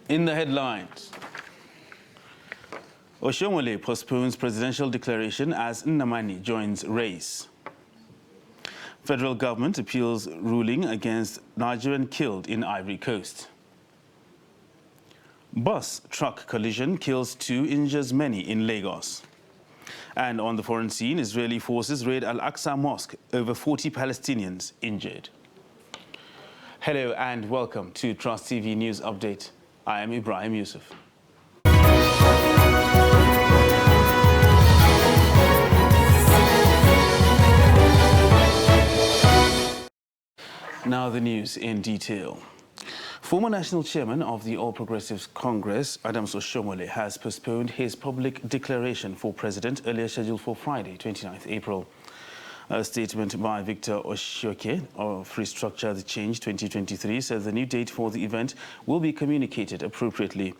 In the headlines, Oshomole postpones presidential declaration as Nnamani joins race. Federal government appeals ruling against Nigerian killed in Ivory Coast. Bus-truck collision kills 2, injures many in Lagos. And on the foreign scene, Israeli forces raid Al-Aqsa Mosque, over 40 Palestinians injured. Hello and welcome to Trust TV News Update. I am Ibrahim Yusuf. Now the news in detail. Former national chairman of the All Progressives Congress, Adams Oshomole, has postponed his public declaration for president earlier scheduled for Friday, 29th April. A statement by Victor Oshoke of Restructure the Change 2023 says the new date for the event will be communicated appropriately.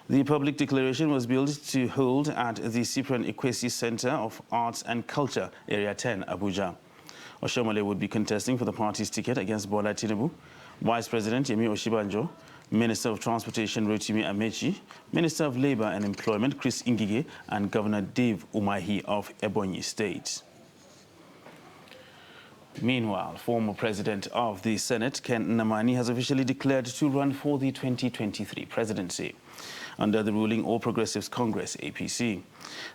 The public declaration was billed to hold at the Cyprian Ekwesi Center of Arts and Culture, Area 10, Abuja. Oshomole would be contesting for the party's ticket against Bola Tinubu, Vice President Yemi Oshibanjo, Minister of Transportation Rotimi Amechi, Minister of Labour and Employment Chris Ngige, and Governor Dave Umahi of Ebonyi State. Meanwhile, former President of the Senate, Ken Nnamani, has officially declared to run for the 2023 presidency under the ruling All Progressives Congress, APC.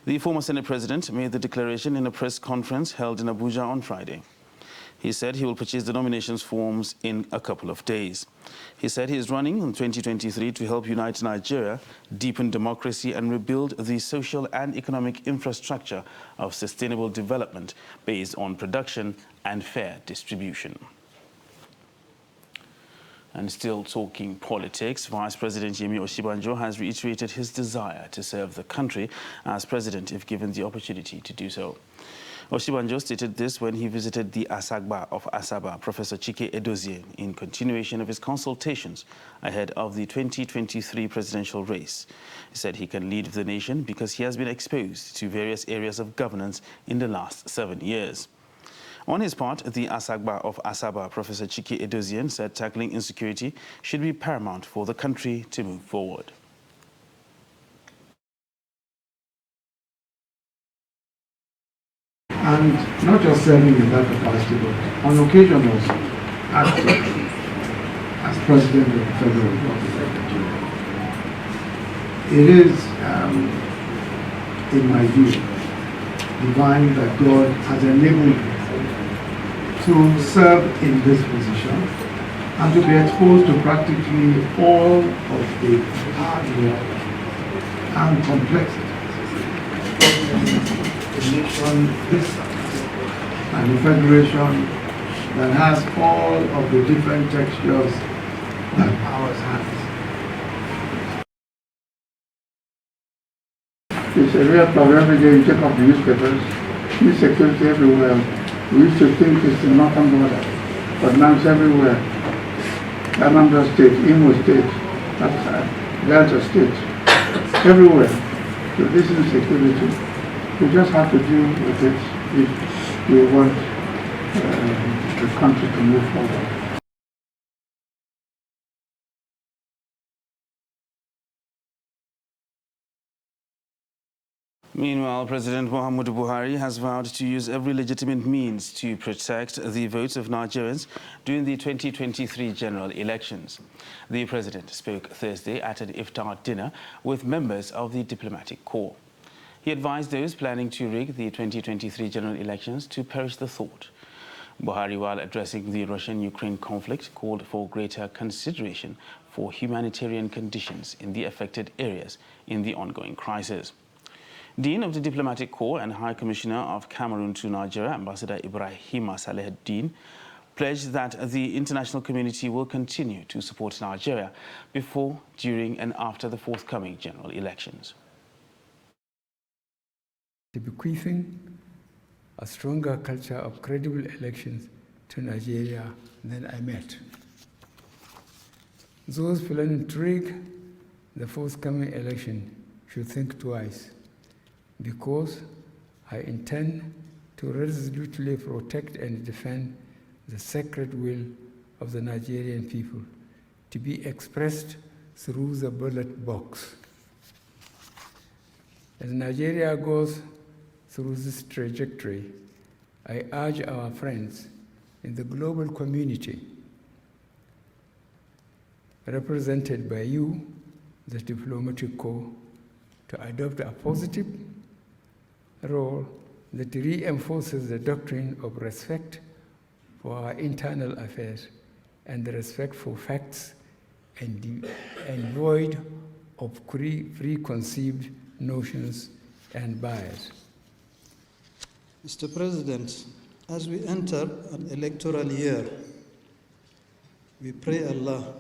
The former Senate President made the declaration in a press conference held in Abuja on Friday. He said he will purchase the nominations forms in a couple of days. He said he is running in 2023 to help unite Nigeria, deepen democracy and rebuild the social and economic infrastructure of sustainable development based on production and fair distribution. And still talking politics, Vice President Yemi Oshibanjo has reiterated his desire to serve the country as president if given the opportunity to do so. Oshibanjo stated this when he visited the Asagba of Asaba, Professor Chike Edozie, in continuation of his consultations ahead of the 2023 presidential race. He said he can lead the nation because he has been exposed to various areas of governance in the last 7 years. On his part, the Asagba of Asaba, Professor Chike Edozie, said tackling insecurity should be paramount for the country to move forward. And not just serving in that capacity, but on occasion also acting as President of the Federal Republic of Nigeria. It is, in my view, divine that God has enabled me to serve in this position and to be exposed to practically all of the hard work and complexity the nation this and the federation that has all of the different textures that ours has. It's a real problem. Every day you check up the newspapers, insecurity everywhere. We used to think it's the northern border, but now it's everywhere. Anambra State, Imo State, Delta State, everywhere. So this insecurity, we just have to deal with it if we want the country to move forward. Meanwhile, President Muhammadu Buhari has vowed to use every legitimate means to protect the votes of Nigerians during the 2023 general elections. The president spoke Thursday at an iftar dinner with members of the diplomatic corps. He advised those planning to rig the 2023 general elections to perish the thought. Buhari, while addressing the Russian-Ukraine conflict, called for greater consideration for humanitarian conditions in the affected areas in the ongoing crisis. Dean of the Diplomatic Corps and High Commissioner of Cameroon to Nigeria, Ambassador Ibrahima Saleheddin, pledged that the international community will continue to support Nigeria before, during and after the forthcoming general elections. Bequeathing a stronger culture of credible elections to Nigeria than I met. Those planning to rig the forthcoming election should think twice, because I intend to resolutely protect and defend the sacred will of the Nigerian people to be expressed through the ballot box. As Nigeria goes through this trajectory, I urge our friends in the global community, represented by you, the diplomatic corps, to adopt a positive role that reinforces the doctrine of respect for our internal affairs and the respect for facts and void of preconceived notions and bias. Mr. President, as we enter an electoral year, we pray Allah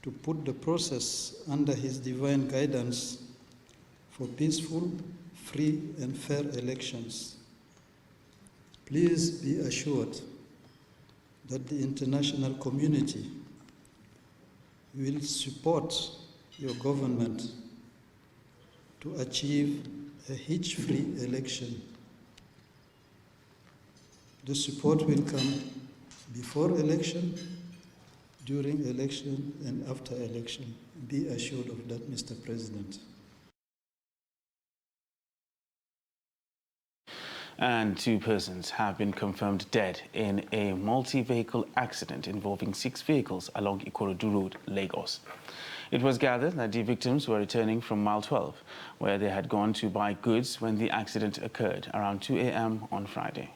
to put the process under His divine guidance for peaceful, free, and fair elections. Please be assured that the international community will support your government to achieve a hitch-free election. The support will come before election, during election, and after election. Be assured of that, Mr. President. And 2 persons have been confirmed dead in a multi-vehicle accident involving 6 vehicles along Ikorodu Road, Lagos. It was gathered that the victims were returning from Mile 12, where they had gone to buy goods when the accident occurred around 2 a.m. on Friday.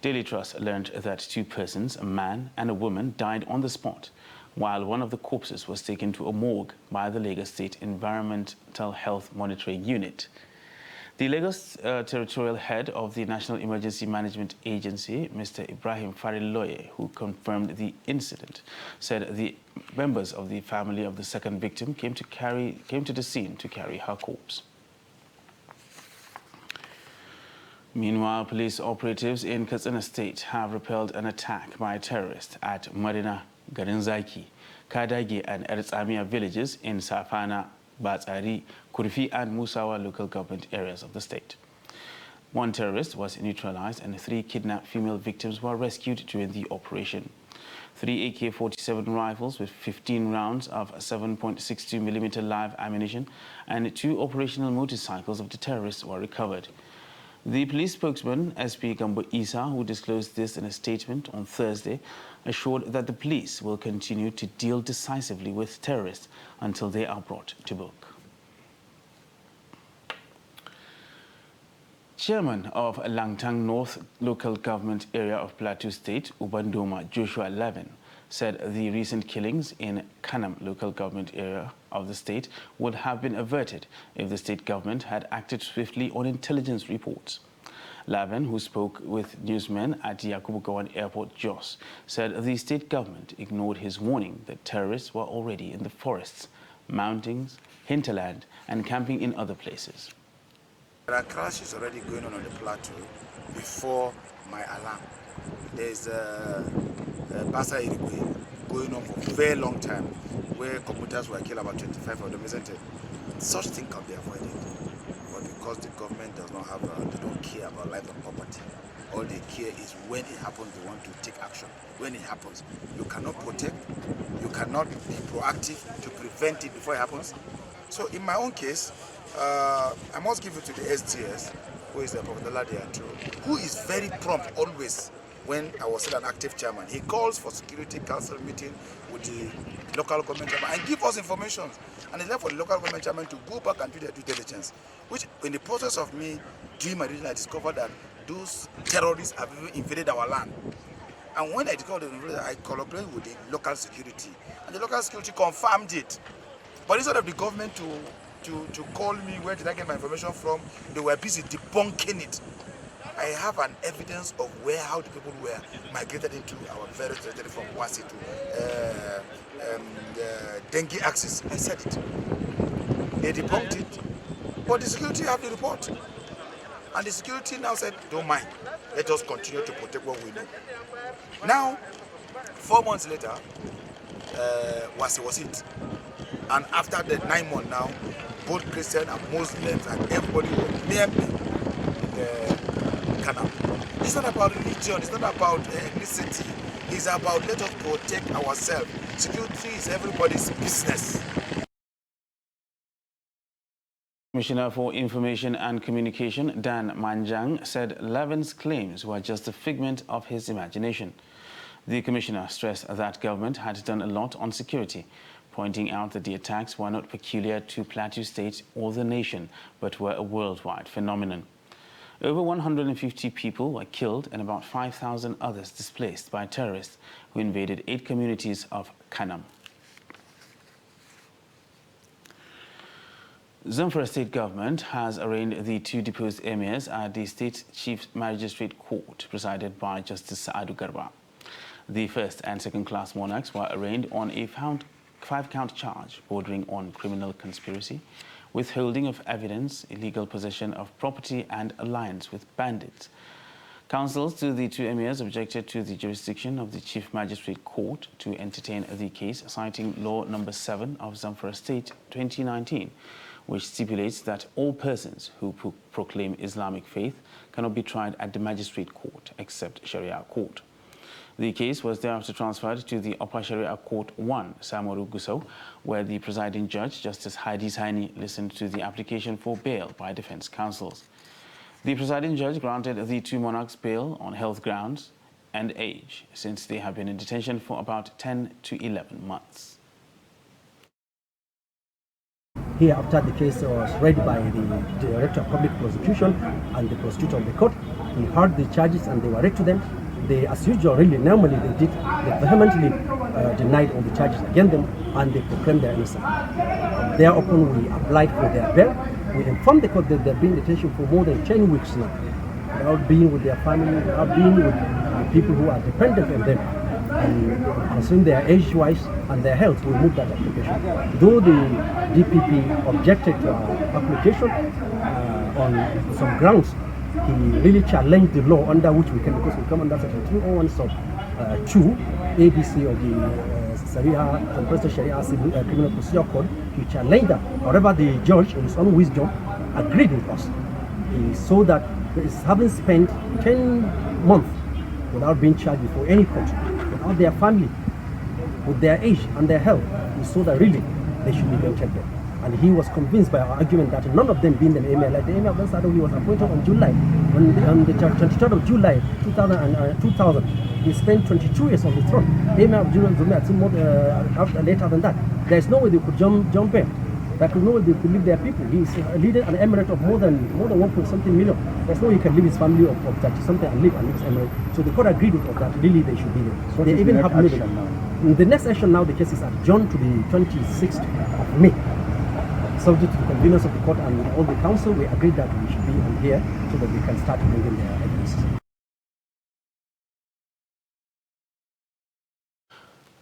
Daily Trust learned that 2 persons, a man and a woman, died on the spot, while one of the corpses was taken to a morgue by the Lagos State Environmental Health Monitoring Unit. The Lagos territorial head of the National Emergency Management Agency, Mr. Ibrahim Fariloye, who confirmed the incident, said the members of the family of the second victim came to the scene to carry her corpse. Meanwhile, police operatives in Katsina State have repelled an attack by terrorists at Marina, Garinzaki, Kadagi and Eritsamia villages in Safana, Batsari, Kurfi and Musawa local government areas of the state. 1 terrorist was neutralized and 3 kidnapped female victims were rescued during the operation. 3 AK-47 rifles with 15 rounds of 7.62mm live ammunition and 2 operational motorcycles of the terrorists were recovered. The police spokesman, SP Gambo Isa, who disclosed this in a statement on Thursday, assured that the police will continue to deal decisively with terrorists until they are brought to book. Chairman of Langtang North Local Government Area of Plateau State, Ubandoma Joshua Levin, said the recent killings in Kanam Local Government Area of the state would have been averted if the state government had acted swiftly on intelligence reports. Lavin, who spoke with newsmen at Yakubu Gowon Airport, Jos, said the state government ignored his warning that terrorists were already in the forests, mountains, hinterland, and camping in other places. There are crashes already going on the plateau before my alarm. There's Basa Irigwe going on for a very long time, where computers were killed, about 25 of them, isn't it? Such thing can be avoided. But because the government does not have, they don't care about life and property. All they care is when it happens, they want to take action. When it happens, you cannot protect, you cannot be proactive to prevent it before it happens. So in my own case, I must give it to the STS, who is Professor Ladiatro, who is very prompt always. When I was still an active chairman, he calls for security council meeting with the local government chairman and give us information. And it's left for the local government chairman to go back and do their due diligence. Which, in the process of me doing my diligence, I discovered that those terrorists have even invaded our land. And when I discovered the I collaborated with the local security, and the local security confirmed it. But instead of the government to call me, where did I get my information from? They were busy debunking it. I have an evidence of how the people were migrated into our various territory from Wasi to the dengue axis. I said it. They debunked it, but the security have the report. And the security now said, don't mind, let us continue to protect what we know. Now, 4 months later, Wasi was it. And after the 9 months now, both Christians and Muslims and everybody were near me. It's not about religion, it's not about ethnicity, It's about let us protect ourselves. Security is everybody's business. Commissioner for Information and Communication, Dan Manjang, said Levin's claims were just a figment of his imagination. The commissioner stressed that government had done a lot on security, pointing out that the attacks were not peculiar to Plateau State or the nation, but were a worldwide phenomenon. Over 150 people were killed and about 5,000 others displaced by terrorists who invaded 8 communities of Kanam. Zamfara State Government has arraigned the 2 deposed emirs at the State Chief Magistrate Court, presided by Justice Saadu Garba. The first and second class monarchs were arraigned on a 5-count charge bordering on criminal conspiracy, withholding of evidence, illegal possession of property, and alliance with bandits. Counsels to the 2 emirs objected to the jurisdiction of the Chief Magistrate Court to entertain the case, citing Law No. 7 of Zamfara State 2019, which stipulates that all persons who proclaim Islamic faith cannot be tried at the magistrate court except Sharia court. The case was thereafter transferred to the Upper Sharia Court 1, Samaru Gusau, where the presiding judge, Justice Heidi Saini, listened to the application for bail by defense counsels. The presiding judge granted the 2 monarchs bail on health grounds and age, since they have been in detention for about 10 to 11 months. Here, after the case was read by the Director of Public Prosecution and the prosecutor of the court, he heard the charges and they were read to them. They, as usual, normally they vehemently denied all the charges against them and they proclaimed their innocence. Thereupon, we applied for their bail. We informed the court that they've been in detention for more than 10 weeks now, without being with their family, without being with the people who are dependent on them. And considering their age-wise and their health, we moved that application. Though the DPP objected to our application on some grounds, he really challenged the law under which we can, because we come under Section 201 sub 2 ABC of the Sharia Civil Criminal Procedure Code. He challenged that. However, the judge, in his own wisdom, agreed with us. He saw that having spent 10 months without being charged before any court, without their family, with their age and their health, he saw that really they should be protected. And he was convinced by our argument that none of them being an emir, like the emir of Ben Sado, he was appointed on July, on the 23rd of July 2000. He spent 22 years on the throne. The emir of July, later than that. There is no way they could jump in. There is no way they could leave their people. He is leading an emirate of more than 1.something million. There's no way he can leave his family of 30 something and leave his emirate. So the court agreed with us that really they should be there. So they even have now. The next session now, the case is adjourned to the 26th of May. Subject to the convenience of the court and all the council, we agreed that we should be on here so that we can start bringing their evidence.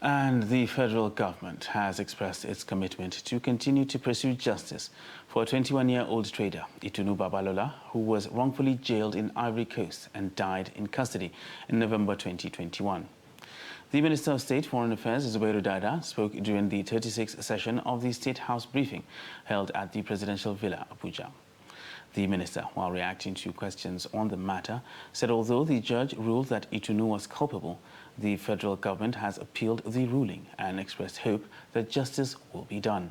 And the federal government has expressed its commitment to continue to pursue justice for a 21-year-old trader, Itunu Babalola, who was wrongfully jailed in Ivory Coast and died in custody in November 2021. The Minister of State Foreign Affairs, Zubairu Dada, spoke during the 36th session of the State House briefing held at the Presidential Villa, Abuja. The minister, while reacting to questions on the matter, said although the judge ruled that Itunu was culpable, the federal government has appealed the ruling and expressed hope that justice will be done.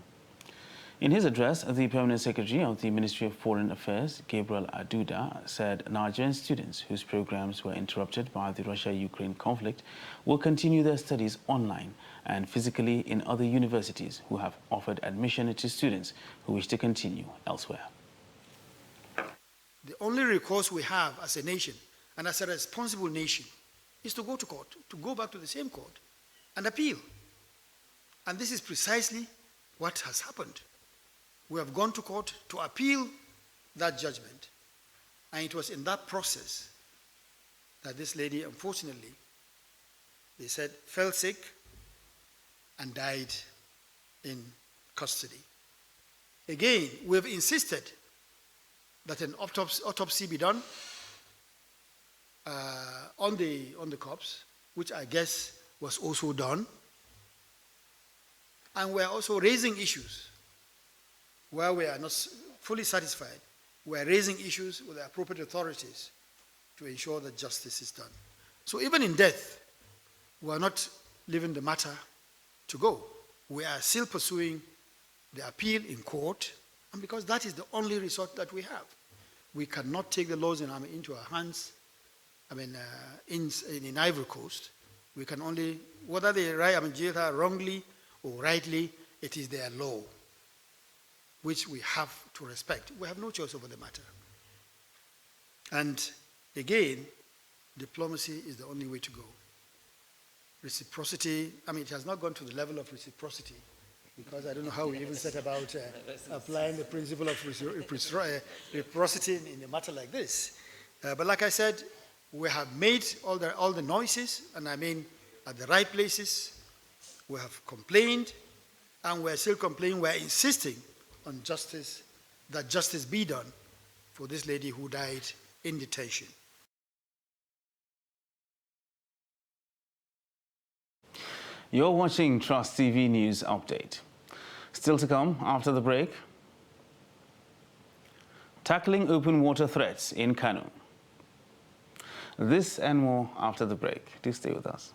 In his address, the Permanent Secretary of the Ministry of Foreign Affairs, Gabriel Aduda, said Nigerian students whose programs were interrupted by the Russia-Ukraine conflict will continue their studies online and physically in other universities who have offered admission to students who wish to continue elsewhere. The only recourse we have as a nation and as a responsible nation is to go to court, to go back to the same court and appeal. And this is precisely what has happened. We have gone to court to appeal that judgment. And it was in that process that this lady, unfortunately, they said, fell sick and died in custody. Again, we have insisted that an autopsy be done on the corpse, which I guess was also done. And we're also raising issues where we are not fully satisfied. We're raising issues with the appropriate authorities to ensure that justice is done. So even in death, we are not leaving the matter to go. We are still pursuing the appeal in court, and because that is the only resort that we have. We cannot take the laws into our hands. In Ivory Coast, we can only, whether they jail her wrongly or rightly, it is their law, which we have to respect. We have no choice over the matter. And again, diplomacy is the only way to go. Reciprocity, it has not gone to the level of reciprocity, because I don't know how we even set about applying the principle of reciprocity in a matter like this. But like I said, we have made all the noises, and at the right places. We have complained, and we're still complaining. We're insisting on justice, that justice be done for this lady who died in detention. You're watching Trust TV News Update. Still to come after the break. Tackling open water threats in Kano. This and more after the break. Do stay with us.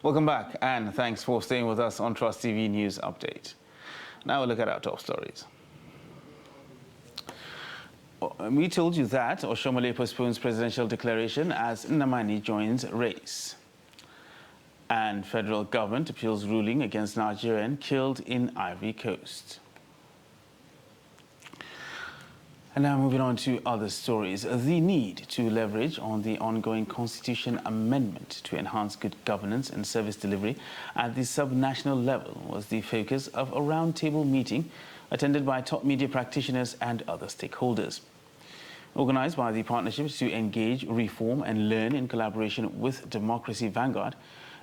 Welcome back, and thanks for staying with us on Trust TV News Update. Now we'll look at our top stories. We told you that Oshomole postpones presidential declaration as Nnamani joins race. And federal government appeals ruling against Nigerian killed in Ivory Coast. And now moving on to other stories. The need to leverage on the ongoing constitution amendment to enhance good governance and service delivery at the sub-national level was the focus of a roundtable meeting attended by top media practitioners and other stakeholders. Organized by the Partnerships to Engage, Reform and Learn in collaboration with Democracy Vanguard,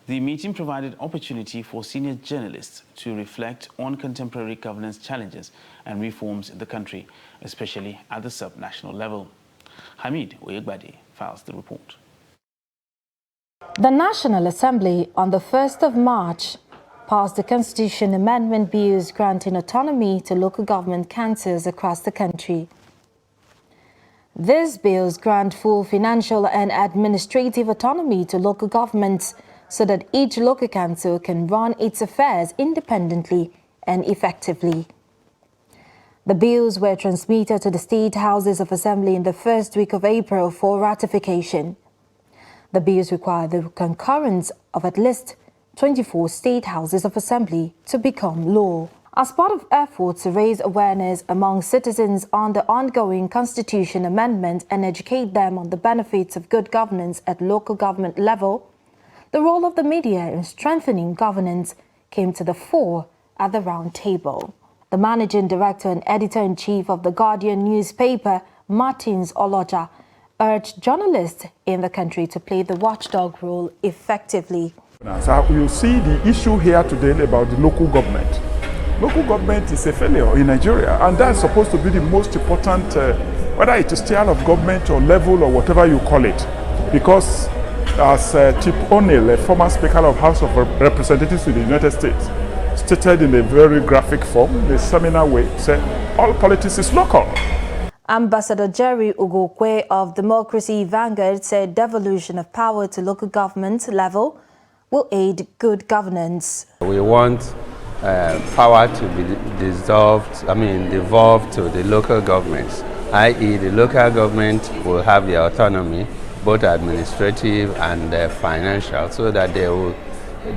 the meeting provided opportunity for senior journalists to reflect on contemporary governance challenges and reforms in the country, especially at the sub-national level. Hamid Oyegbade files the report. The National Assembly on the 1st of March passed the Constitution Amendment bills granting autonomy to local government councils across the country. These bills grant full financial and administrative autonomy to local governments so that each local council can run its affairs independently and effectively. The bills were transmitted to the State Houses of Assembly in the first week of April for ratification. The bills require the concurrence of at least 24 State Houses of Assembly to become law. As part of efforts to raise awareness among citizens on the ongoing Constitution amendment and educate them on the benefits of good governance at local government level, the role of the media in strengthening governance came to the fore at the round table. The managing director and editor-in-chief of the Guardian newspaper, Martins Oloja, urged journalists in the country to play the watchdog role effectively. So you see the issue here today about the local government. Local government is a failure in Nigeria, and that's supposed to be the most important, whether it is tier of government or level or whatever you call it. Because as Tip O'Neill, a former Speaker of House of Representatives in the United States, stated in a very graphic form, in a seminar way, said all politics is local. Ambassador Jerry Ugokwe of Democracy Vanguard said devolution of power to local government level will aid good governance. We want power to be devolved to the local governments, i.e. the local government will have the autonomy, both administrative and financial, so that they will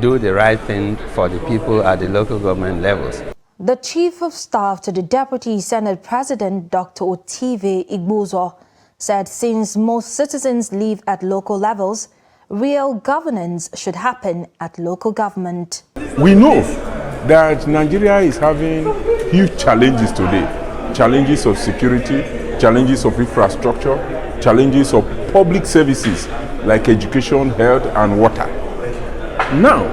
do the right thing for the people at the local government levels. The Chief of Staff to the Deputy Senate President, Dr. Otive Igbozo, said since most citizens live at local levels, real governance should happen at local government. We know that Nigeria is having huge challenges today. Challenges of security, challenges of infrastructure, challenges of public services like education, health and water. Now,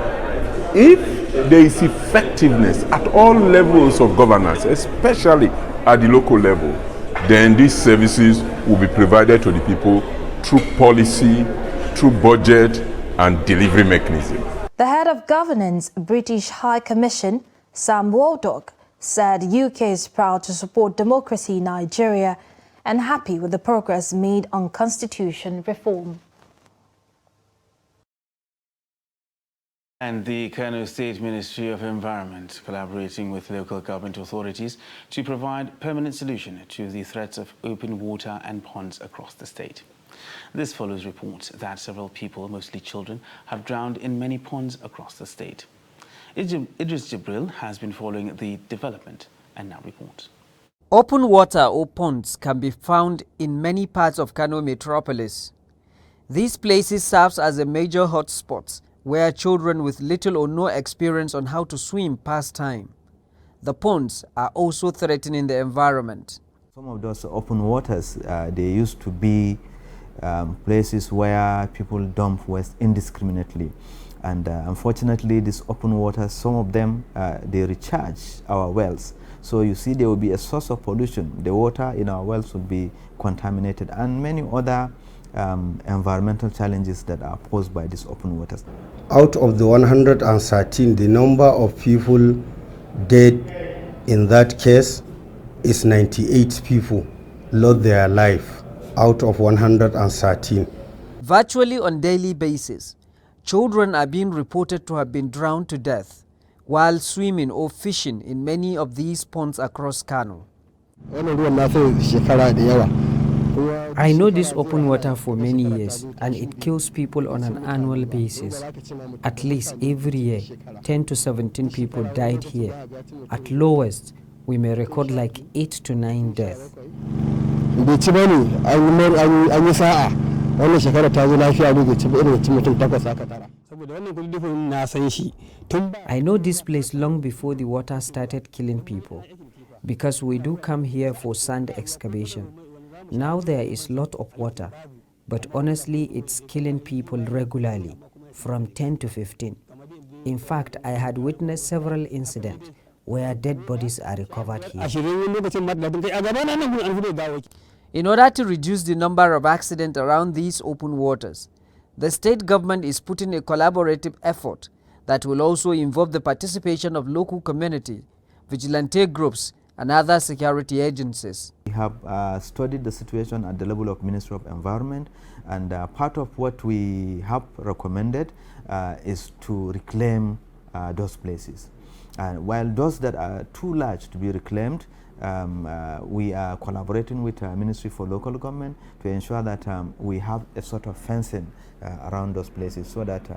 if there is effectiveness at all levels of governance, especially at the local level, then these services will be provided to the people through policy, through budget and delivery mechanism. The head of governance, British High Commission, Sam Waldock, said UK is proud to support democracy in Nigeria and happy with the progress made on constitution reform. And the Kano State Ministry of Environment collaborating with local government authorities to provide permanent solution to the threats of open water and ponds across the state. This follows reports that several people, mostly children, have drowned in many ponds across the state. Idris Jibril has been following the development and now reports. Open water or ponds can be found in many parts of Kano metropolis. These places serve as a major hotspot where children with little or no experience on how to swim pass time. The ponds are also threatening the environment. Some of those open waters, they used to be places where people dump waste indiscriminately. And unfortunately, these open waters, some of them, they recharge our wells. So you see there will be a source of pollution. The water in our wells will be contaminated and many other environmental challenges that are posed by these open waters. Out of the 113, the number of people dead in that case is 98 people lost their life out of 113. Virtually on daily basis, children are being reported to have been drowned to death while swimming or fishing in many of these ponds across Kano. I know this open water for many years and it kills people on an annual basis. At least every year, 10 to 17 people died here. At lowest, we may record like 8 to 9 deaths. I know this place long before the water started killing people because we do come here for sand excavation. Now there is a lot of water, but honestly it's killing people regularly, from 10 to 15. In fact, I had witnessed several incidents where dead bodies are recovered here. In order to reduce the number of accidents around these open waters, the state government is putting a collaborative effort that will also involve the participation of local community, vigilante groups, and other security agencies. We have studied the situation at the level of Ministry of Environment, and part of what we have recommended is to reclaim those places. And while those that are too large to be reclaimed, we are collaborating with Ministry for Local Government to ensure that we have a sort of fencing around those places so that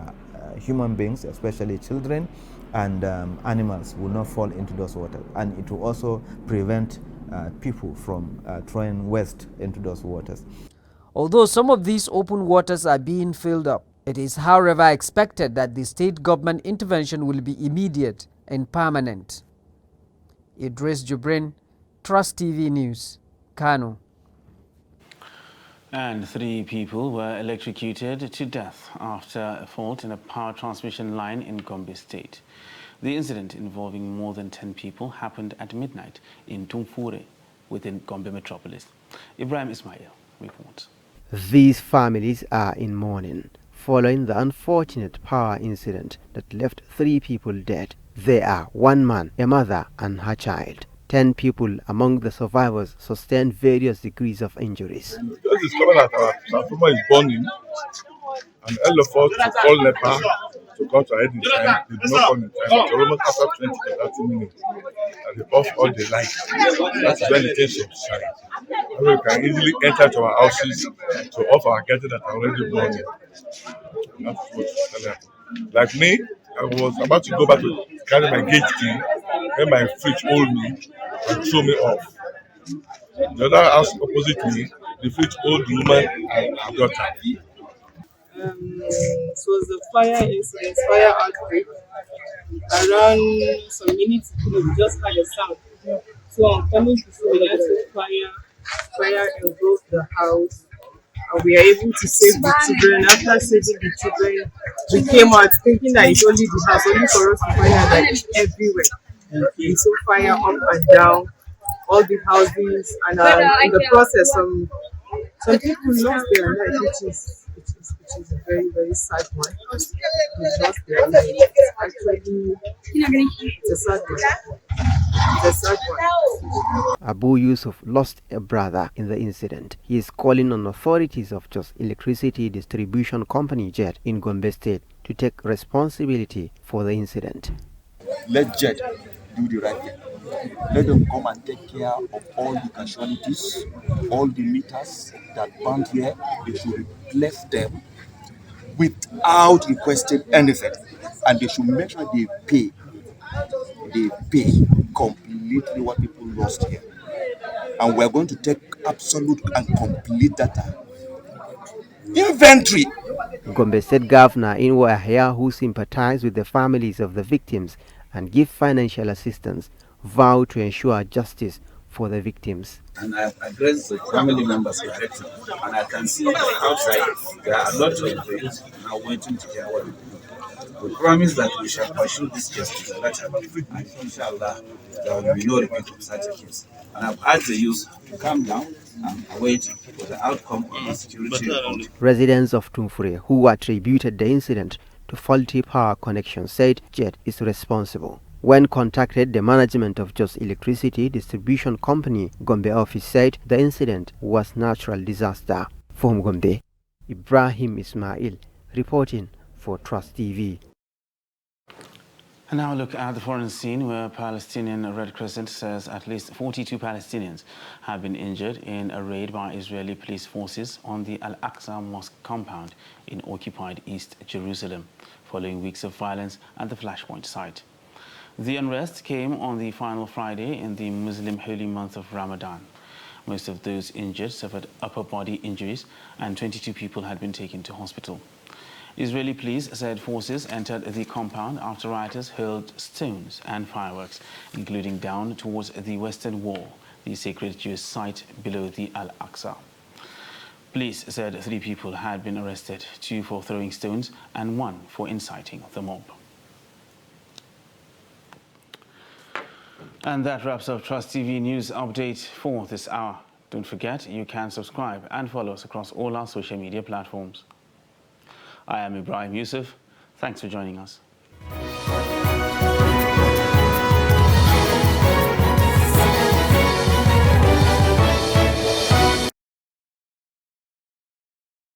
human beings, especially children and animals, will not fall into those waters. And it will also prevent people from throwing waste into those waters. Although some of these open waters are being filled up, it is however expected that the state government intervention will be immediate and permanent. Idris Jubrin, Trust TV News, Kano. And 3 people were electrocuted to death after a fault in a power transmission line in Gombe State. The incident, involving more than 10 people, happened at midnight in Tumfure within Gombe metropolis. Ibrahim Ismail reports. These families are in mourning following the unfortunate power incident that left 3 people dead. They are 1 man, a mother and her child. 10 people among the survivors sustained various degrees of injuries. Just discovered that our transformer is burning, and all of us to call NEPA to come to aid in time. They did not come in time. So almost after 20 to 30 minutes, and they off all the lights. That's when the things subside. And we can easily enter to our houses to off our gadgets that are already burning. That's what happened. Like me, I was about to go back to carry my gate key when my fridge hold me and throw me off. The other house opposite me, the fridge hold the woman and her daughter. It was the fire incident, fire outbreak. Around some minutes ago, we just had a sound. So I'm coming to see that fire engulfed the house. but we are able to save the children. After saving the children, we came out thinking that it's only the house, only for us to find out that it's everywhere. We saw fire up and down, all the houses, and in the process, some people lost their life, which is a very, very sad one. They lost their life. Actually, it's a sad one. It's a sad one. Abu Yusuf lost a brother in the incident. He is calling on authorities of Jos Electricity Distribution Company JET in Gombe State to take responsibility for the incident. Let JET do the right thing. Let them come and take care of all the casualties, all the meters that burned here. They should replace them without requesting anything. And they should make sure they pay completely what people lost here. And we're going to take absolute and complete data inventory. Gombe State Governor Inwo Ahia, who sympathized with the families of the victims and give financial assistance, vowed to ensure justice for the victims. And I have addressed the family members directly, and I can see that outside there are a lot of things now waiting to hear what we do. We promise that we shall pursue this justice and inshallah there will be no repeat of such a case. And I've asked the youth to calm down and await for the outcome of the security report. Residents of Tumfure, who attributed the incident to faulty power connection, said JET is responsible. When contacted, the management of Jos Electricity Distribution Company Gombe office said the incident was natural disaster. From Gombe, Ibrahim Ismail reporting for Trust TV. And now look at the foreign scene, where Palestinian Red Crescent says at least 42 Palestinians have been injured in a raid by Israeli police forces on the Al-Aqsa Mosque compound in occupied East Jerusalem, following weeks of violence at the Flashpoint site. The unrest came on the final Friday in the Muslim holy month of Ramadan. Most of those injured suffered upper body injuries, and 22 people had been taken to hospital. Israeli police said forces entered the compound after rioters hurled stones and fireworks, including down towards the Western Wall, the sacred Jewish site below the Al-Aqsa. Police said 3 people had been arrested, 2 for throwing stones and 1 for inciting the mob. And that wraps up Trust TV News Update for this hour. Don't forget, you can subscribe and follow us across all our social media platforms. I am Ibrahim Yusuf. Thanks for joining us.